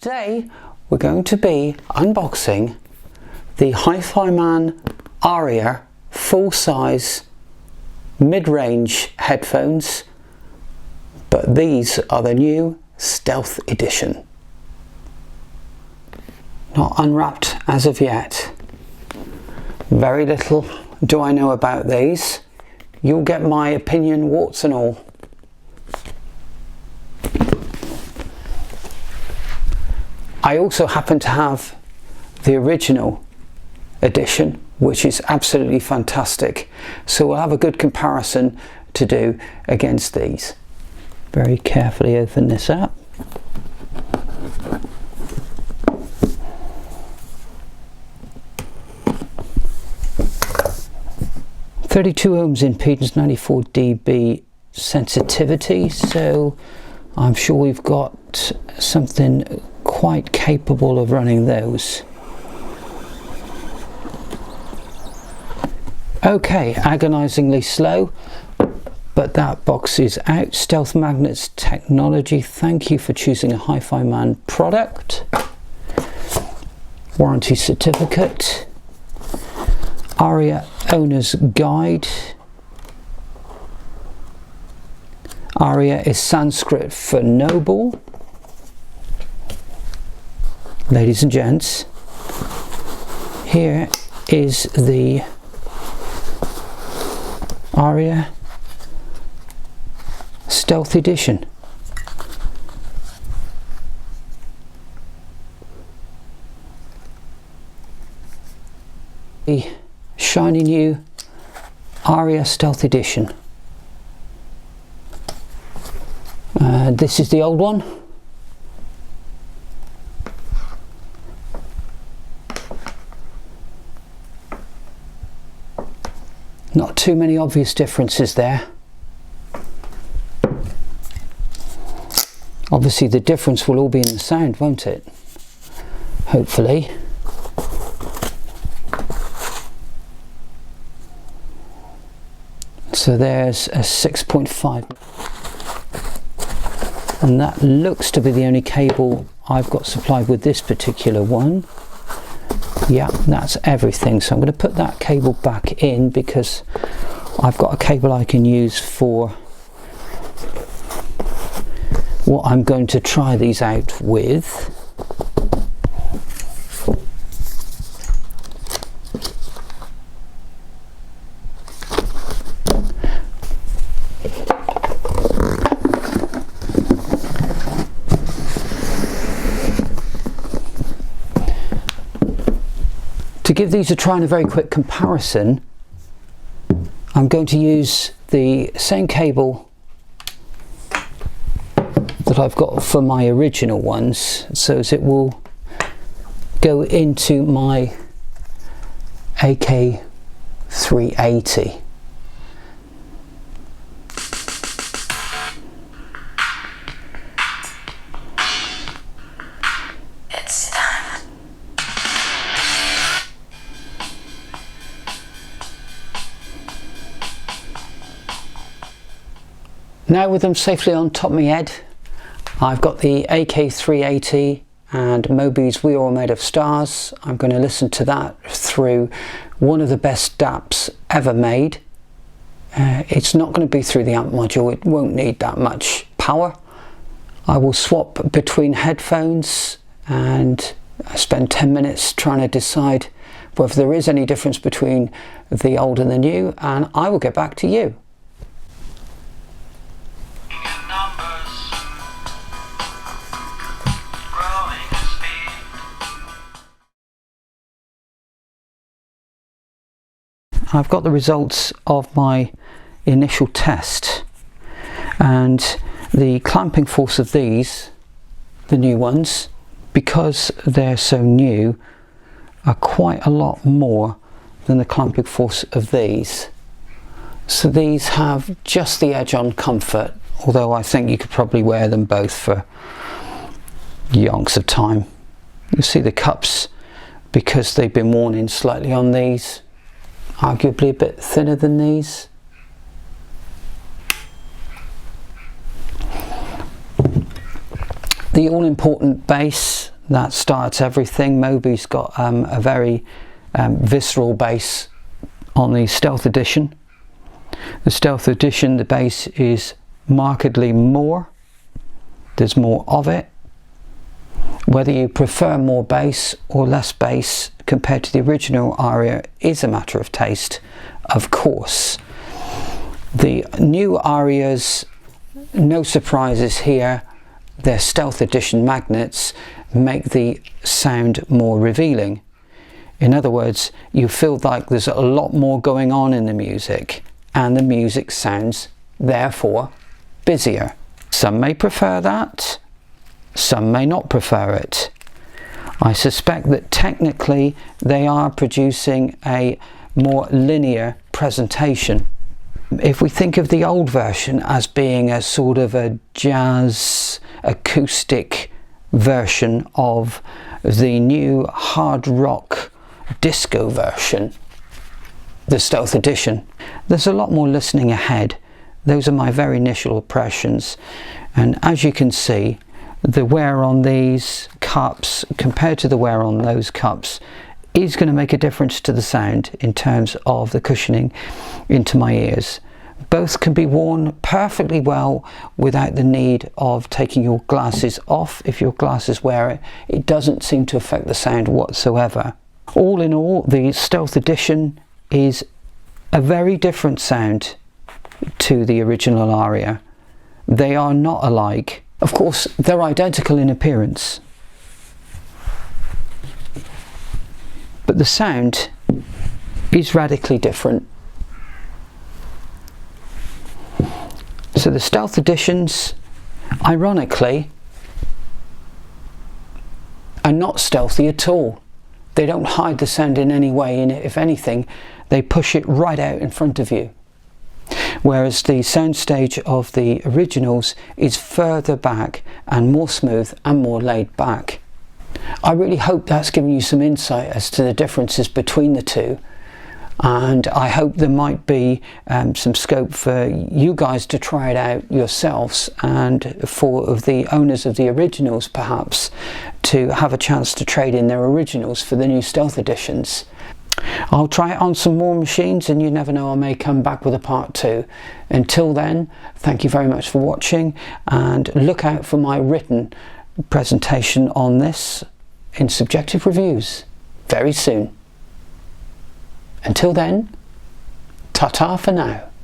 Today we're going to be unboxing the HiFiMAN Arya full-size mid-range headphones, but these are the new Stealth Edition. Not unwrapped as of yet. Very little do I know about these. You'll get my opinion, warts and all. I also happen to have the original edition, which is absolutely fantastic. So we'll have a good comparison to do against these. Very carefully open this up. "32 ohms impedance, 94 dB sensitivity," so I'm sure we've got something quite capable of running those. Okay, agonizingly slow, but that box is out. Stealth Magnets Technology, thank you for choosing a HiFiMAN product. Warranty certificate. Arya owner's guide. Arya is Sanskrit for noble. Ladies and gents, here is the Arya Stealth Edition. The shiny new Arya Stealth Edition. This is the old one. Not too many obvious differences there. Obviously the difference will all be in the sound, won't it? Hopefully. So there's a 6.5, and that looks to be the only cable I've got supplied with this particular one. Yeah, that's everything. So I'm going to put that cable back in because I've got a cable I can use for what I'm going to try these out with. To give these a try and a very quick comparison, I'm going to use the same cable that I've got for my original ones, so as it will go into my AK380. Now with them safely on top of my head, I've got the AK380 and Moby's We Are All Made of Stars. I'm going to listen to that through one of the best DAPs ever made. It's not going to be through the amp module, it won't need that much power. I will swap between headphones and spend 10 minutes trying to decide whether there is any difference between the old and the new, and I will get back to you. I've got the results of my initial test, and the clamping force of these, the new ones, because they're so new, are quite a lot more than the clamping force of these. So these have just the edge on comfort, although I think you could probably wear them both for yonks of time. You see the cups, because they've been worn in slightly on these, arguably a bit thinner than these. The all-important bass, that starts everything. Moby's got a very visceral bass on the Stealth Edition. The Stealth Edition, the bass is markedly more. There's more of it. Whether you prefer more bass or less bass compared to the original Arya is a matter of taste, of course. The new Aryas, no surprises here, their Stealth Edition magnets make the sound more revealing. In other words, you feel like there's a lot more going on in the music, and the music sounds, therefore, busier. Some may prefer that, some may not prefer it. I suspect that technically they are producing a more linear presentation. If we think of the old version as being a sort of a jazz acoustic version of the new hard rock disco version, the Stealth Edition, there's a lot more listening ahead. Those are my very initial impressions, and as you can see, the wear on these cups compared to the wear on those cups is going to make a difference to the sound in terms of the cushioning into my ears. Both can be worn perfectly well without the need of taking your glasses off. If your glasses wear it, it doesn't seem to affect the sound whatsoever. All in all, the Stealth Edition is a very different sound to the original Arya. They are not alike. Of course, they're identical in appearance, but the sound is radically different. So the Stealth Editions, ironically, are not stealthy at all. They don't hide the sound in any way, and if anything, they push it right out in front of you. Whereas the soundstage of the originals is further back and more smooth and more laid back. I really hope that's given you some insight as to the differences between the two, and I hope there might be some scope for you guys to try it out yourselves, and for the owners of the originals perhaps to have a chance to trade in their originals for the new Stealth Editions. I'll try it on some more machines, and you never know, I may come back with a part 2. Until then, thank you very much for watching, and look out for my written presentation on this in Subjective Reviews very soon. Until then, ta-ta for now.